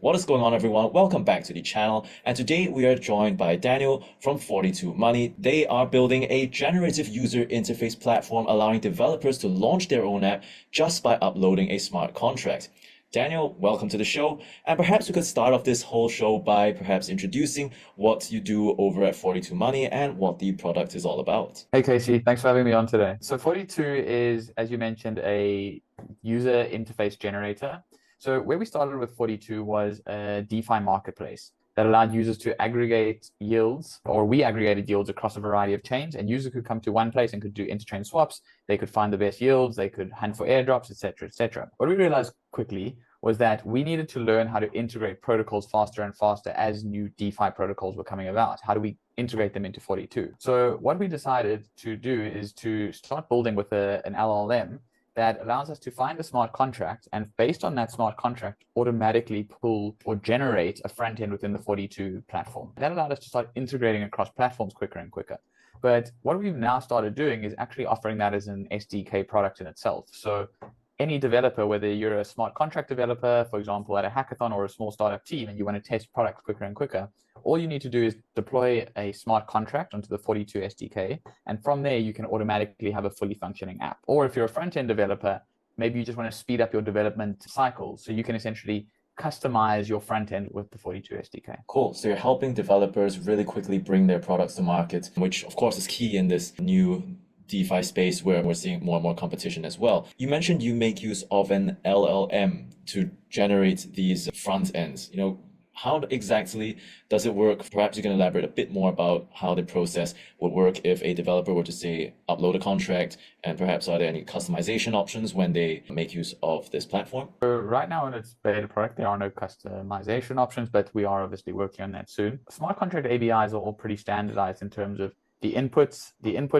What is going on, everyone? Welcome back to the channel. And today we are joined by Daniel from 42 Money. They are building a generative user interface platform allowing developers to launch their own app just by uploading a smart contract. Daniel, welcome to the show. And perhaps we could start off this whole show by perhaps introducing what you do over at 42 Money and what the product is all about. Hey Casey, thanks for having me on today. So 42 is, as you mentioned, a user interface generator. So where we started with 42 was a DeFi marketplace that allowed users to aggregate yields, or we aggregated yields across a variety of chains, and users could come to one place and could do interchain swaps. They could find the best yields, they could hunt for airdrops, etc., etc. What we realized quickly was that we needed to learn how to integrate protocols faster and faster as new DeFi protocols were coming about. How do we integrate them into 42? So what we decided to do is to start building with an LLM that allows us to find a smart contract, and based on that smart contract, automatically pull or generate a front end within the 42 platform. That allowed us to start integrating across platforms quicker and quicker. But what we've now started doing is actually offering that as an SDK product in itself. So any developer, whether you're a smart contract developer, for example, at a hackathon, or a small startup team, and you want to test products quicker and quicker, all you need to do is deploy a smart contract onto the 42 SDK. And from there, you can automatically have a fully functioning app. Or if you're a front-end developer, maybe you just want to speed up your development cycle. So you can essentially customize your front end with the 42 SDK. Cool. So you're helping developers really quickly bring their products to market, which of course is key in this new DeFi space where we're seeing more and more competition as well. You mentioned you make use of an LLM to generate these front ends. How exactly does it work? Perhaps you can elaborate a bit more about how the process would work if a developer were to say upload a contract, and perhaps are there any customization options when they make use of this platform? So right now in its beta product, there are no customization options, but we are obviously working on that soon. Smart contract ABIs are all pretty standardized in terms of the inputs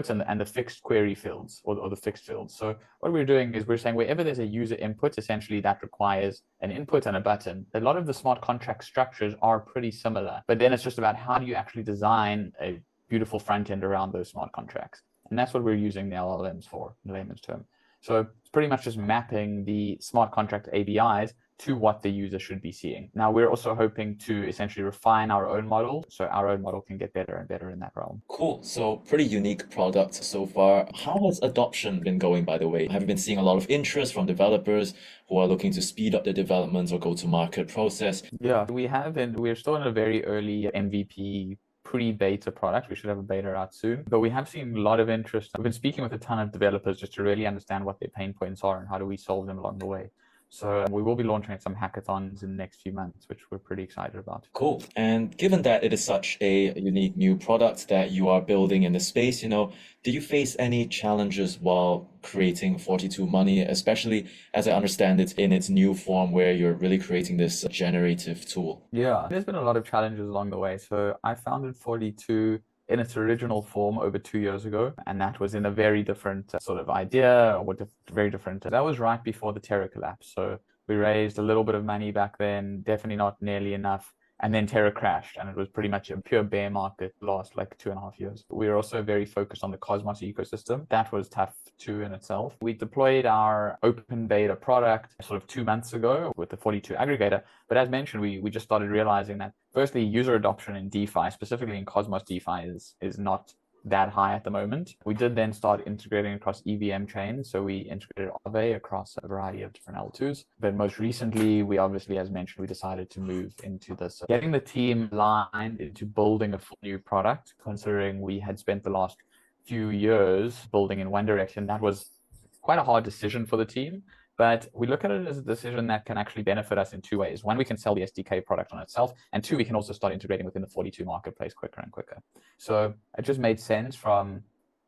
and the fixed query fields, or the fixed fields. So what we're doing is we're saying wherever there's a user input, essentially that requires an input and a button. A lot of the smart contract structures are pretty similar, but then it's just about how do you actually design a beautiful front end around those smart contracts. And that's what we're using the LLMs for, in layman's term. So it's pretty much just mapping the smart contract ABIs to what the user should be seeing. Now, we're also hoping to essentially refine our own model, so our own model can get better and better in that realm. Cool. So pretty unique product so far. How has adoption been going, by the way? Have you been seeing a lot of interest from developers who are looking to speed up the development or go-to-market process? Yeah, we have, and we're still in a very early MVP pre-beta product. We should have a beta out soon, but we have seen a lot of interest. I've been speaking with a ton of developers just to really understand what their pain points are and how do we solve them along the way. So we will be launching at some hackathons in the next few months, which we're pretty excited about. Cool. And given that it is such a unique new product that you are building in the space, did you face any challenges while creating 42 Money, especially as I understand it in its new form where you're really creating this generative tool? Yeah, there's been a lot of challenges along the way. So I founded 42 in its original form over 2 years ago, and that was in a very different sort of idea, or very different. That was right before the Terra collapse. So we raised a little bit of money back then, definitely not nearly enough. And then Terra crashed, and it was pretty much a pure bear market last like 2.5 years. We were also very focused on the Cosmos ecosystem. That was tough too in itself. We deployed our open beta product sort of 2 months ago with the 42 aggregator. But as mentioned, we just started realizing that firstly, user adoption in DeFi, specifically in Cosmos DeFi, is not that high at the moment. We did then start integrating across EVM chains. So we integrated Aave across a variety of different L2s. But most recently, we obviously, as mentioned, we decided to move into this, getting the team aligned into building a full new product, considering we had spent the last few years building in one direction. That was quite a hard decision for the team. But we look at it as a decision that can actually benefit us in two ways. One, we can sell the SDK product on itself. And two, we can also start integrating within the 42 marketplace quicker and quicker. So it just made sense from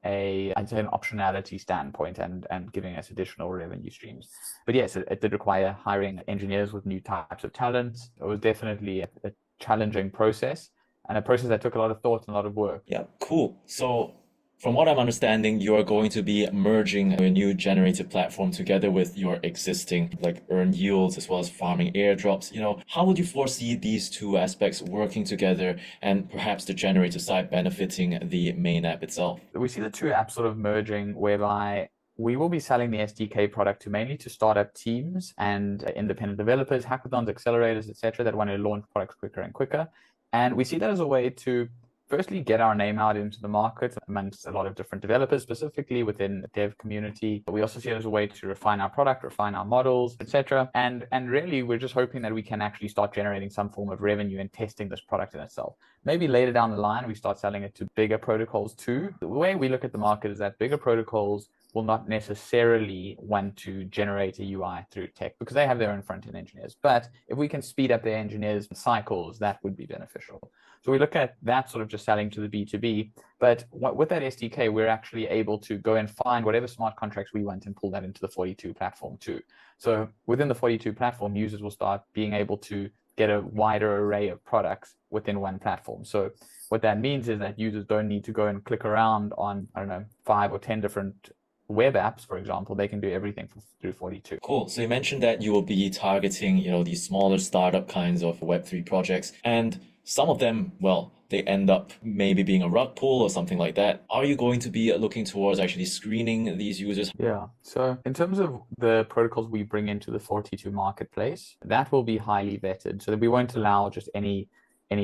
I'd say an optionality standpoint and giving us additional revenue streams. But yes, it did require hiring engineers with new types of talent. It was definitely a challenging process, and a process that took a lot of thought and a lot of work. Yeah, cool. So from what I'm understanding, you are going to be merging a new generative platform together with your existing like earned yields as well as farming airdrops. How would you foresee these two aspects working together and perhaps the generative side benefiting the main app itself? We see the two apps sort of merging, whereby we will be selling the SDK product to mainly to startup teams and independent developers, hackathons, accelerators, etc., that want to launch products quicker and quicker. And we see that as a way to firstly get our name out into the market amongst a lot of different developers, specifically within the dev community. But we also see it as a way to refine our product, refine our models, etc. And really, we're just hoping that we can actually start generating some form of revenue and testing this product in itself. Maybe later down the line, we start selling it to bigger protocols too. The way we look at the market is that bigger protocols will not necessarily want to generate a UI through tech because they have their own front-end engineers. But if we can speed up their engineers' cycles, that would be beneficial. So we look at that sort of just selling to the B2B. But with that SDK, we're actually able to go and find whatever smart contracts we want and pull that into the 42 platform too. So within the 42 platform, users will start being able to get a wider array of products within one platform. So what that means is that users don't need to go and click around on, I don't know, 5 or 10 different web apps, for example. They can do everything through 42. Cool. So you mentioned that you will be targeting, these smaller startup kinds of Web3 projects, and some of them, well, they end up maybe being a rug pull or something like that. Are you going to be looking towards actually screening these users? Yeah. So in terms of the protocols we bring into the 42 marketplace, that will be highly vetted so that we won't allow just any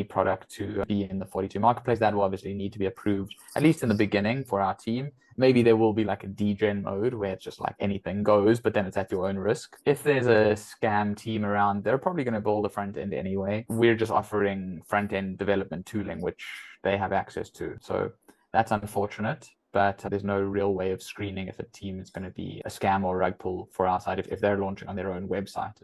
product to be in the 42 marketplace. That will obviously need to be approved, at least in the beginning for our team. Maybe there will be like a degen mode where it's just like anything goes, but then it's at your own risk. If there's a scam team around, they're probably going to build a front end anyway. We're just offering front end development tooling, which they have access to. So that's unfortunate, but there's no real way of screening if a team is going to be a scam or a rug pull for our side if they're launching on their own website.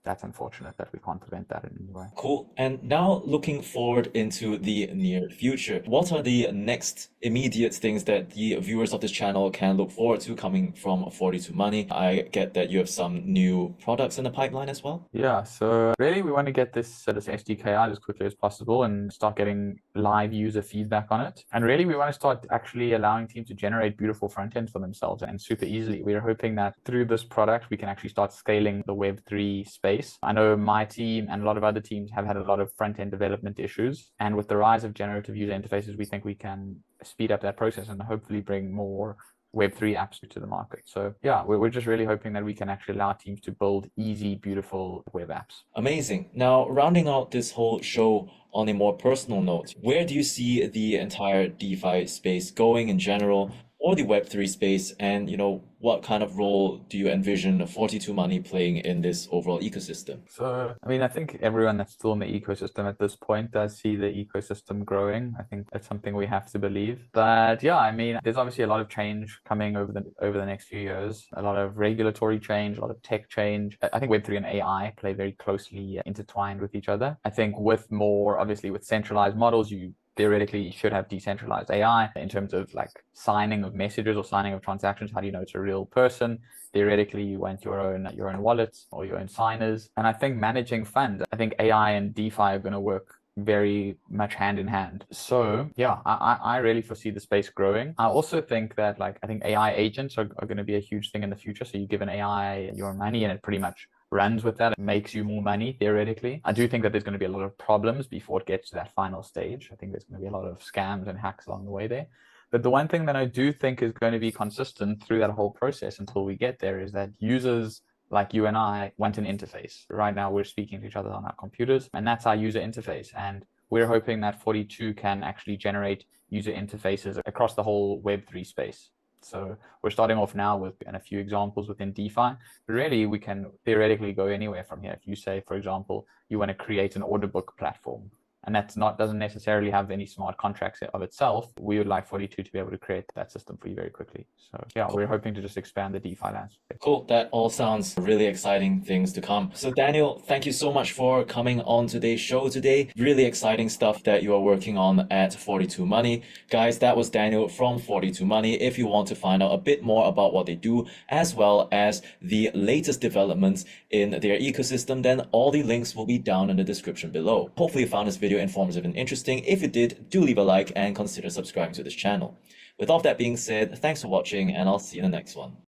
That's unfortunate that we can't prevent that in any way. Cool. And now looking forward into the near future, what are the next immediate things that the viewers of this channel can look forward to coming from 42Money? I get that you have some new products in the pipeline as well. Yeah, so really we want to get this SDK out as quickly as possible and start getting live user feedback on it. And really we want to start actually allowing teams to generate beautiful front ends for themselves and super easily. We are hoping that through this product, we can actually start scaling the Web3 space. I know my team and a lot of other teams have had a lot of front-end development issues. And with the rise of generative user interfaces, we think we can speed up that process and hopefully bring more Web3 apps to the market. So yeah, we're just really hoping that we can actually allow teams to build easy, beautiful web apps. Amazing. Now, rounding out this whole show on a more personal note, where do you see the entire DeFi space going in general, or the Web3 space, and what kind of role do you envision 42Money playing in this overall ecosystem? So, I mean, I think everyone that's still in the ecosystem at this point does see the ecosystem growing. I think that's something we have to believe. But yeah, I mean, there's obviously a lot of change coming over the next few years, a lot of regulatory change, a lot of tech change. I think Web3 and AI play very closely intertwined with each other. I think obviously with centralized models, you theoretically should have decentralized AI in terms of like signing of messages or signing of transactions. How do you know it's a real person? Theoretically, you want your own wallets or your own signers. And I think managing funds, I think AI and DeFi are going to work very much hand in hand. So yeah, I really foresee the space growing. I also think that I think AI agents are going to be a huge thing in the future. So you give an AI your money and it pretty much runs with that. It makes you more money, theoretically. I do think that there's going to be a lot of problems before it gets to that final stage. I think there's going to be a lot of scams and hacks along the way there. But the one thing that I do think is going to be consistent through that whole process until we get there is that users like you and I want an interface. Right now, we're speaking to each other on our computers, and that's our user interface. And we're hoping that 42 can actually generate user interfaces across the whole Web3 space. So we're starting off now with a few examples within DeFi, but really we can theoretically go anywhere from here. If you say, for example, you want to create an order book platform, and doesn't necessarily have any smart contracts of itself, we would like 42 to be able to create that system for you very quickly. So yeah, we're hoping to just expand the DeFi landscape. Cool. That all sounds really exciting things to come. So Daniel, thank you so much for coming on today's show today. Really exciting stuff that you are working on at 42Money. Guys, that was Daniel from 42Money. If you want to find out a bit more about what they do, as well as the latest developments in their ecosystem, then all the links will be down in the description below. Hopefully you found this video informative and interesting. If you did, do leave a like and consider subscribing to this channel. With all that being said, thanks for watching, and I'll see you in the next one.